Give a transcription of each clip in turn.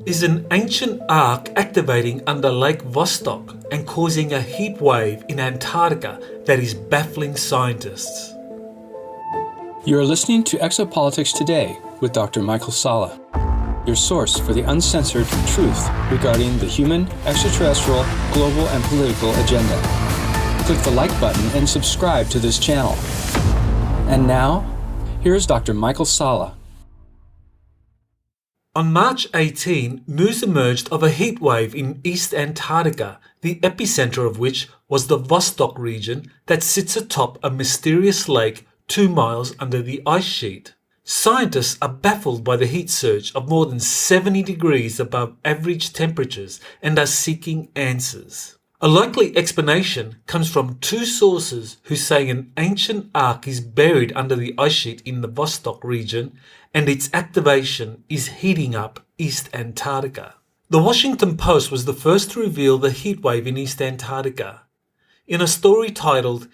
Is an ancient ark activating under Lake Vostok and causing a heat wave in Antarctica that is baffling scientists? You are listening to Exopolitics Today with Dr. Michael Salla, your source for the uncensored truth regarding the human, extraterrestrial, global, and political agenda. Click the like button and subscribe to this channel. And now, here's Dr. Michael Salla. On March 18, news emerged of a heat wave in East Antarctica, the epicenter of which was the Vostok region that sits atop a mysterious lake 2 miles under the ice sheet. Scientists are baffled by the heat surge of more than 70 degrees above average temperatures and are seeking answers. A likely explanation comes from two sources who say an ancient ark is buried under the ice sheet in the Vostok region and its activation is heating up East Antarctica. The Washington Post was the first to reveal the heat wave in East Antarctica. In a story titled,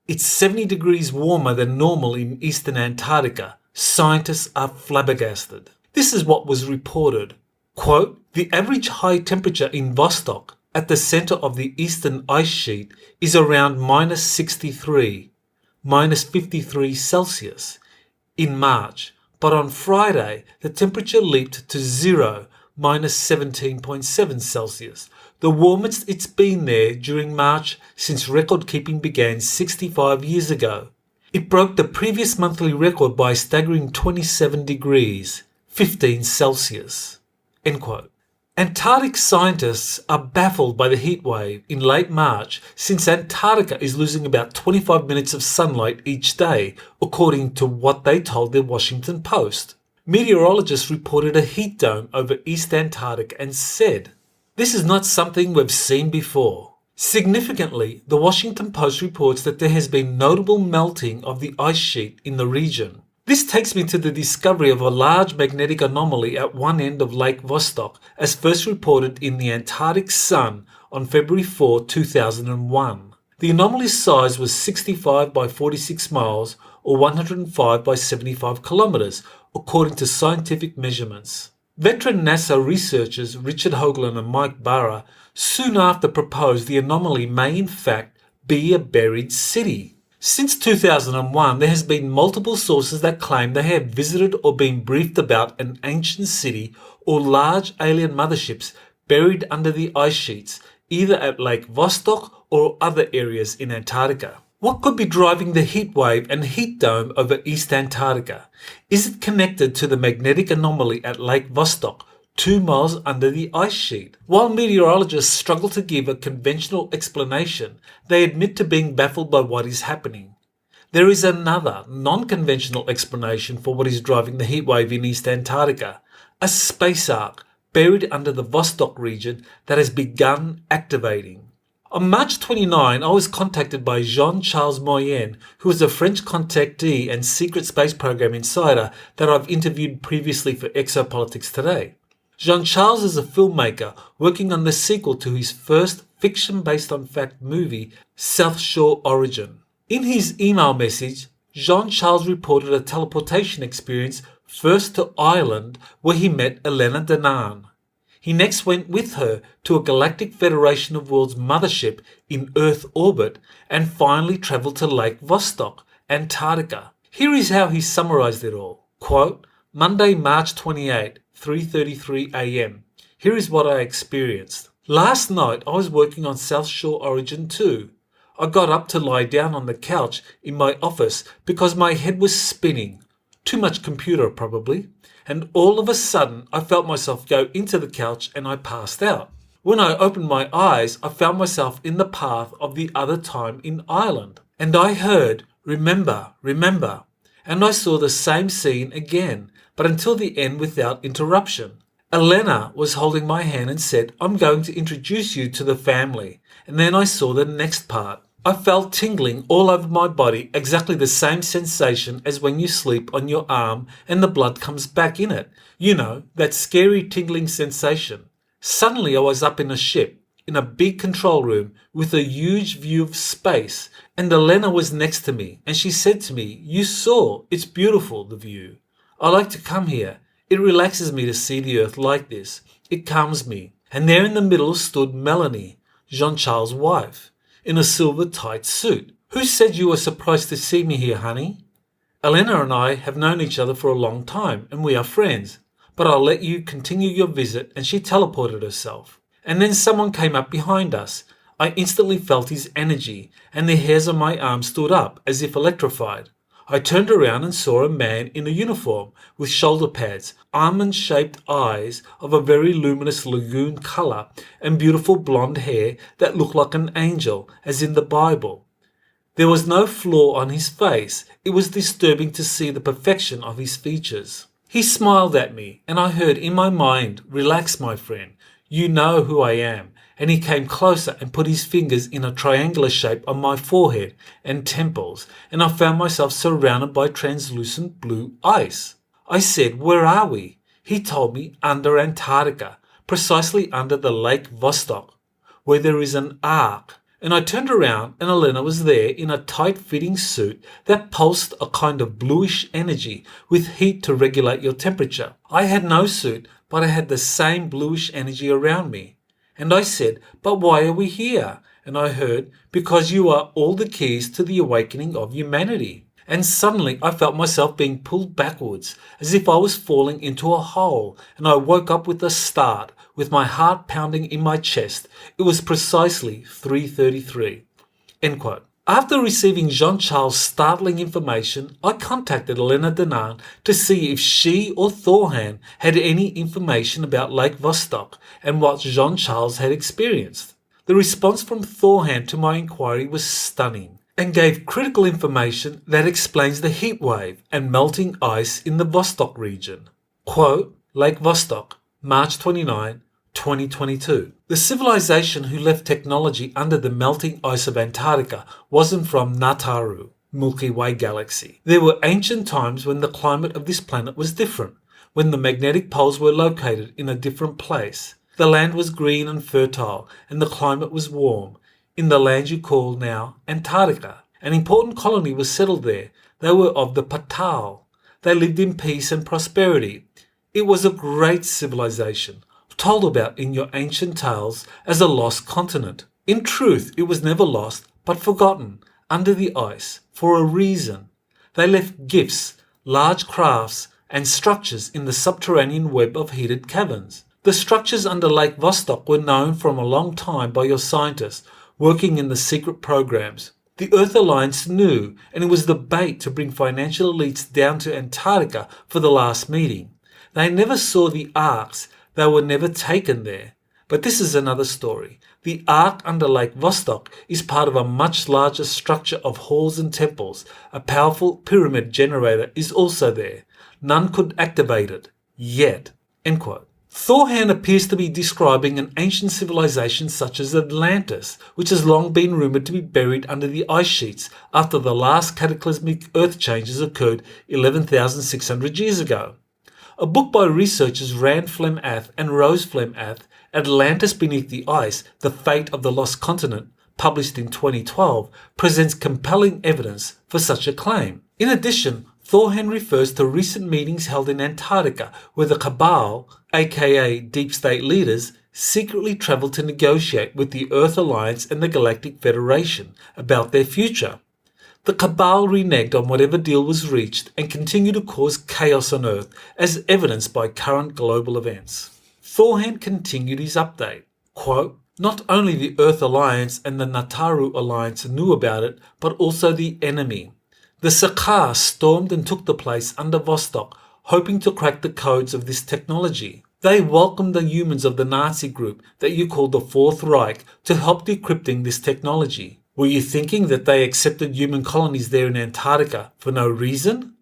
"It's 70 degrees warmer than normal in Eastern Antarctica. Scientists are flabbergasted." This is what was reported. Quote, "The average high temperature in Vostok, at the center of the eastern ice sheet, is around -63, -53 Celsius, in March. But on Friday, the temperature leaped to 0, -17.7 Celsius, the warmest it's been there during March since record keeping began 65 years ago. It broke the previous monthly record by a staggering 27 degrees, 15 Celsius." End quote. Antarctic scientists are baffled by the heat wave in late March since Antarctica is losing about 25 minutes of sunlight each day, according to what they told the Washington Post. Meteorologists reported a heat dome over East Antarctica and said, "This is not something we've seen before." Significantly, the Washington Post reports that there has been notable melting of the ice sheet in the region. This takes me to the discovery of a large magnetic anomaly at one end of Lake Vostok, as first reported in the Antarctic Sun on February 4, 2001. The anomaly's size was 65 by 46 miles, or 105 by 75 kilometers, according to scientific measurements. Veteran NASA researchers Richard Hoagland and Mike Barra soon after proposed the anomaly may in fact be a buried city. Since 2001, there has been multiple sources that claim they have visited or been briefed about an ancient city or large alien motherships buried under the ice sheets, either at Lake Vostok or other areas in Antarctica. What could be driving the heat wave and heat dome over East Antarctica? Is it connected to the magnetic anomaly at Lake Vostok, 2 miles under the ice sheet? While meteorologists struggle to give a conventional explanation, they admit to being baffled by what is happening. There is another, non-conventional explanation for what is driving the heat wave in East Antarctica, a space ark buried under the Vostok region that has begun activating. On March 29, I was contacted by Jean-Charles Moyen, who is a French contactee and secret space program insider that I've interviewed previously for Exopolitics Today. Jean-Charles is a filmmaker working on the sequel to his first fiction-based-on-fact movie, South Shore Origin. In his email message, Jean-Charles reported a teleportation experience first to Ireland, where he met Elena Danaan. He next went with her to a Galactic Federation of Worlds mothership in Earth orbit and finally travelled to Lake Vostok, Antarctica. Here is how he summarised it all. Quote, "Monday, March 28, 3:33 a.m. Here is what I experienced. Last night I was working on South Shore Origin 2. I got up to lie down on the couch in my office because my head was spinning. Too much computer probably. And all of a sudden I felt myself go into the couch and I passed out. When I opened my eyes, I found myself in the path of the other time in Ireland. And I heard, 'Remember, remember.' And I saw the same scene again, but until the end without interruption. Elena was holding my hand and said, 'I'm going to introduce you to the family.' And then I saw the next part. I felt tingling all over my body, exactly the same sensation as when you sleep on your arm and the blood comes back in it. You know, that scary tingling sensation. Suddenly I was up in a ship, in a big control room with a huge view of space, and Elena was next to me, and she said to me, 'You saw, it's beautiful, the view. I like to come here. It relaxes me to see the Earth like this. It calms me. And there in the middle stood Melanie, Jean-Charles' wife, in a silver tight suit. Who said you were surprised to see me here, honey? Elena and I have known each other for a long time, and we are friends. But I'll let you continue your visit, and she teleported herself. And then someone came up behind us. I instantly felt his energy, and the hairs on my arm stood up, as if electrified. I turned around and saw a man in a uniform, with shoulder pads, almond-shaped eyes of a very luminous lagoon colour, and beautiful blonde hair that looked like an angel, as in the Bible. There was no flaw on his face. It was disturbing to see the perfection of his features. He smiled at me, and I heard in my mind, "Relax, my friend. You know who I am." And he came closer and put his fingers in a triangular shape on my forehead and temples, and I found myself surrounded by translucent blue ice. I said, "Where are we?" He told me, "Under Antarctica, precisely under the Lake Vostok, where there is an ark." And I turned around, and Elena was there in a tight-fitting suit that pulsed a kind of bluish energy with heat to regulate your temperature. I had no suit, but I had the same bluish energy around me. And I said, "But why are we here?" And I heard, "Because you are all the keys to the awakening of humanity." And suddenly I felt myself being pulled backwards, as if I was falling into a hole, and I woke up with a start, with my heart pounding in my chest. It was precisely 3:33. End quote. After receiving Jean-Charles' startling information, I contacted Elena Danan to see if she or Thorhan had any information about Lake Vostok and what Jean-Charles had experienced. The response from Thorhan to my inquiry was stunning and gave critical information that explains the heat wave and melting ice in the Vostok region. Quote, Lake Vostok, March 29, 2022. The civilization who left technology under the melting ice of Antarctica wasn't from Nataru, Milky Way galaxy. There were ancient times when the climate of this planet was different, when the magnetic poles were located in a different place. The land was green and fertile, and the climate was warm, in the land you call now Antarctica. An important colony was settled there. They were of the Patal. They lived in peace and prosperity. It was a great civilization, told about in your ancient tales as a lost continent. In truth, it was never lost, but forgotten, under the ice, for a reason. They left gifts, large crafts, and structures in the subterranean web of heated caverns. The structures under Lake Vostok were known from a long time by your scientists working in the secret programs. The Earth Alliance knew, and it was the bait to bring financial elites down to Antarctica for the last meeting. They never saw the arks. They were never taken there. But this is another story. The ark under Lake Vostok is part of a much larger structure of halls and temples. A powerful pyramid generator is also there. None could activate it. Yet. End quote. Thorhan appears to be describing an ancient civilization such as Atlantis, which has long been rumoured to be buried under the ice sheets after the last cataclysmic earth changes occurred 11,600 years ago. A book by researchers Rand Flem-Ath and Rose Flem-Ath, Atlantis Beneath the Ice, The Fate of the Lost Continent, published in 2012, presents compelling evidence for such a claim. In addition, Thorhan refers to recent meetings held in Antarctica where the Cabal, aka Deep State leaders, secretly travelled to negotiate with the Earth Alliance and the Galactic Federation about their future. The Cabal reneged on whatever deal was reached and continue to cause chaos on Earth, as evidenced by current global events. Thorhan continued his update. Quote, not only the Earth Alliance and the Nataru Alliance knew about it, but also the enemy. The Sakar stormed and took the place under Vostok, hoping to crack the codes of this technology. They welcomed the humans of the Nazi group that you call the Fourth Reich to help decrypting this technology. Were you thinking that they accepted human colonies there in Antarctica for no reason?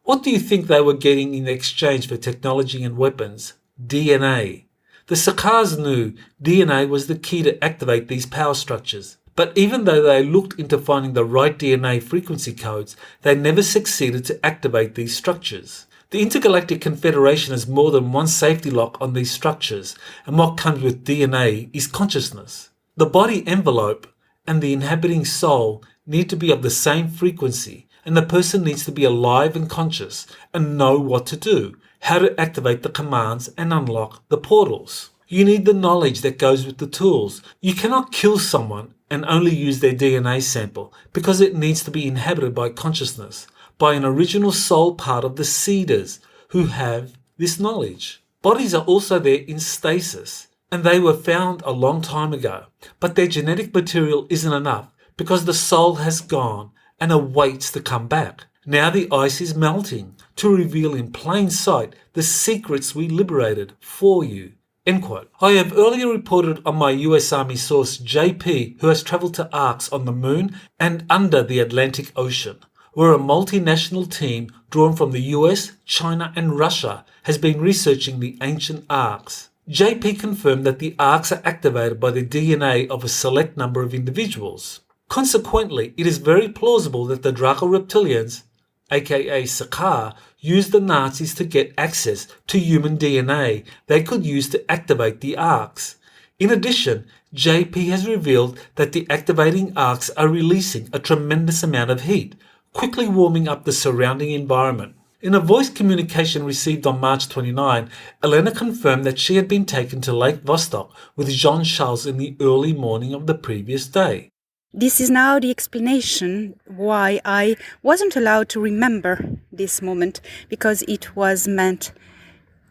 What do you think they were getting in exchange for technology and weapons? DNA. The Sakars knew DNA was the key to activate these power structures. But even though they looked into finding the right DNA frequency codes, they never succeeded to activate these structures. The Intergalactic Confederation has more than one safety lock on these structures, and what comes with DNA is consciousness. The body envelope and the inhabiting soul need to be of the same frequency, and the person needs to be alive and conscious and know what to do, how to activate the commands and unlock the portals. You need the knowledge that goes with the tools. You cannot kill someone and only use their DNA sample because it needs to be inhabited by consciousness, by an original soul part of the seeders who have this knowledge. Bodies are also there in stasis, and they were found a long time ago, but their genetic material isn't enough because the soul has gone and awaits to come back. Now the ice is melting to reveal in plain sight the secrets we liberated for you. End quote. I have earlier reported on my US Army source JP, who has travelled to arks on the moon and under the Atlantic Ocean, where a multinational team drawn from the US, China and Russia has been researching the ancient arks. JP confirmed that the arks are activated by the DNA of a select number of individuals. Consequently, it is very plausible that the Draco reptilians, aka Sakaar, used the Nazis to get access to human DNA they could use to activate the arks. In addition, JP has revealed that the activating arks are releasing a tremendous amount of heat, quickly warming up the surrounding environment. In a voice communication received on March 29, Elena confirmed that she had been taken to Lake Vostok with Jean-Charles in the early morning of the previous day. This is now the explanation why I wasn't allowed to remember this moment, because it was meant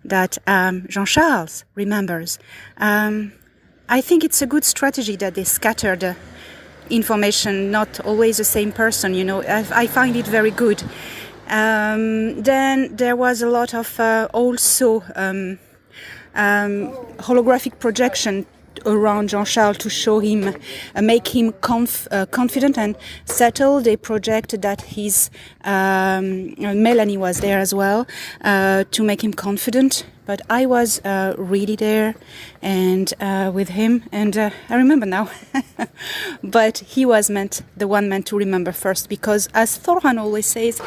that Jean-Charles remembers. I think it's a good strategy that they scatter the information, not always the same person, I find it very good. Then there was a lot of also holographic projection around Jean-Charles to show him, make him confident and settled. They projected that his Melanie was there as well to make him confident. But I was really there and with him, and I remember now. But he was the one meant to remember first, because as Thorhan always says,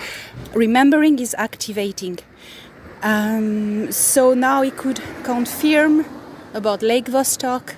remembering is activating. So now he could confirm about Lake Vostok.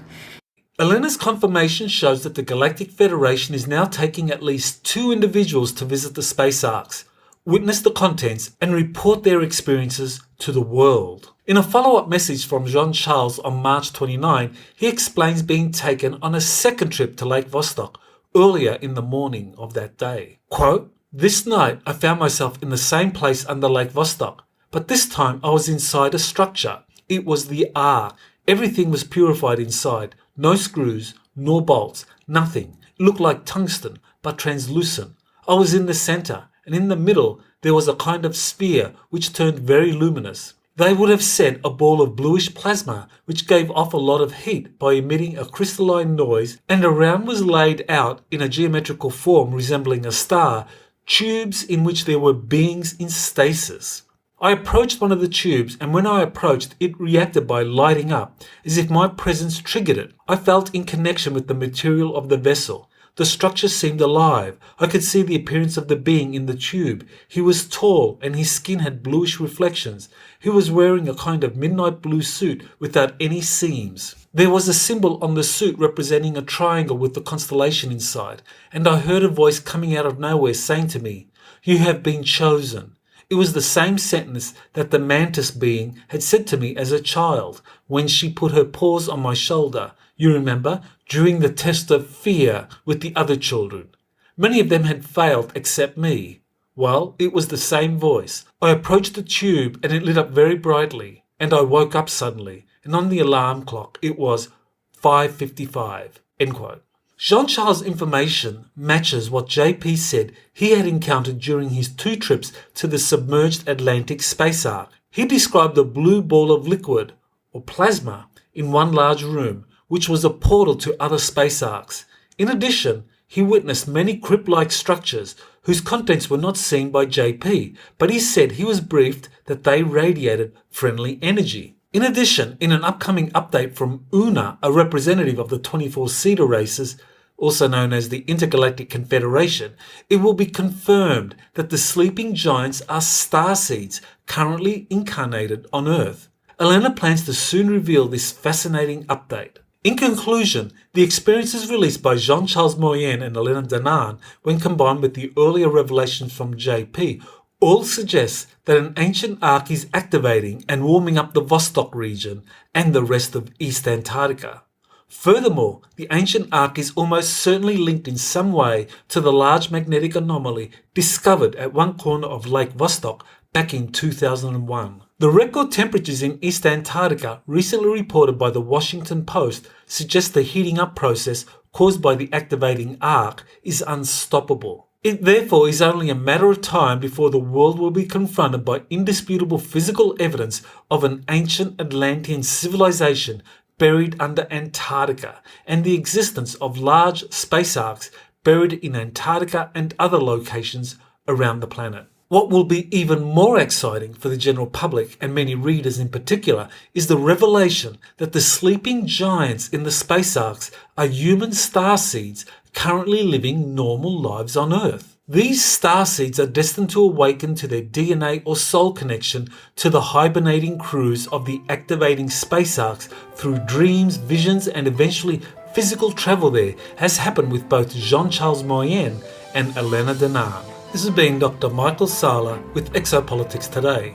Elena's confirmation shows that the Galactic Federation is now taking at least 2 individuals to visit the space arks, witness the contents and report their experiences to the world. In a follow-up message from Jean-Charles on March 29, he explains being taken on a second trip to Lake Vostok earlier in the morning of that day. Quote, "This night I found myself in the same place under Lake Vostok, but this time I was inside a structure. It was the Ark. Everything was purified inside. No screws, nor bolts, nothing. It looked like tungsten, but translucent. I was in the center, and in the middle there was a kind of sphere which turned very luminous. They would have said a ball of bluish plasma which gave off a lot of heat by emitting a crystalline noise, and around was laid out in a geometrical form resembling a star, tubes in which there were beings in stasis. I approached one of the tubes, and when I approached, it reacted by lighting up, as if my presence triggered it. I felt in connection with the material of the vessel. The structure seemed alive. I could see the appearance of the being in the tube. He was tall, and his skin had bluish reflections. He was wearing a kind of midnight blue suit without any seams. There was a symbol on the suit representing a triangle with the constellation inside, and I heard a voice coming out of nowhere saying to me, 'You have been chosen.' It was the same sentence that the mantis being had said to me as a child when she put her paws on my shoulder. You remember, during the test of fear with the other children. Many of them had failed except me. Well, it was the same voice. I approached the tube and it lit up very brightly, and I woke up suddenly, and on the alarm clock it was 5:55. End quote. Jean-Charles' information matches what JP said he had encountered during his 2 trips to the submerged Atlantic Space Ark. He described a blue ball of liquid, or plasma, in one large room, which was a portal to other space arks. In addition, he witnessed many crypt-like structures whose contents were not seen by JP, but he said he was briefed that they radiated friendly energy. In addition, in an upcoming update from UNA, a representative of the 24 Cedar races, also known as the Intergalactic Confederation, it will be confirmed that the sleeping giants are starseeds currently incarnated on Earth. Elena plans to soon reveal this fascinating update. In conclusion, the experiences released by Jean-Charles Moyen and Elena Danaan, when combined with the earlier revelations from JP, All suggests that an ancient ark is activating and warming up the Vostok region and the rest of East Antarctica. Furthermore, the ancient ark is almost certainly linked in some way to the large magnetic anomaly discovered at one corner of Lake Vostok back in 2001. The record temperatures in East Antarctica, recently reported by the Washington Post, suggest the heating up process caused by the activating ark is unstoppable. It therefore is only a matter of time before the world will be confronted by indisputable physical evidence of an ancient Atlantean civilization buried under Antarctica and the existence of large space arks buried in Antarctica and other locations around the planet. What will be even more exciting for the general public and many readers in particular is the revelation that the sleeping giants in the space arks are human starseeds currently living normal lives on Earth. These starseeds are destined to awaken to their DNA or soul connection to the hibernating crews of the activating space arks through dreams, visions, and eventually physical travel there, as happened with both Jean-Charles Moyen and Elena Danaan. This has been Dr. Michael Salla with Exopolitics Today.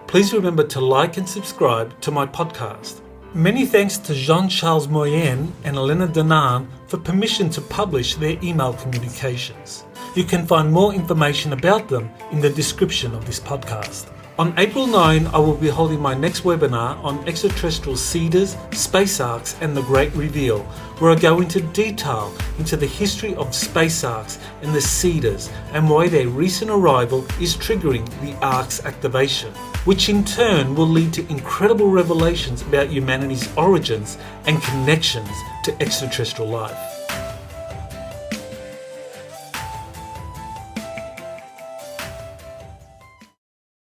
Please remember to like and subscribe to my podcast. Many thanks to Jean-Charles Moyen and Elena Danaan for permission to publish their email communications. You can find more information about them in the description of this podcast. On April 9, I will be holding my next webinar on extraterrestrial seeders, space arks, and the Great Reveal, where I go into detail into the history of space arks and the seeders and why their recent arrival is triggering the ark's activation, which in turn will lead to incredible revelations about humanity's origins and connections to extraterrestrial life.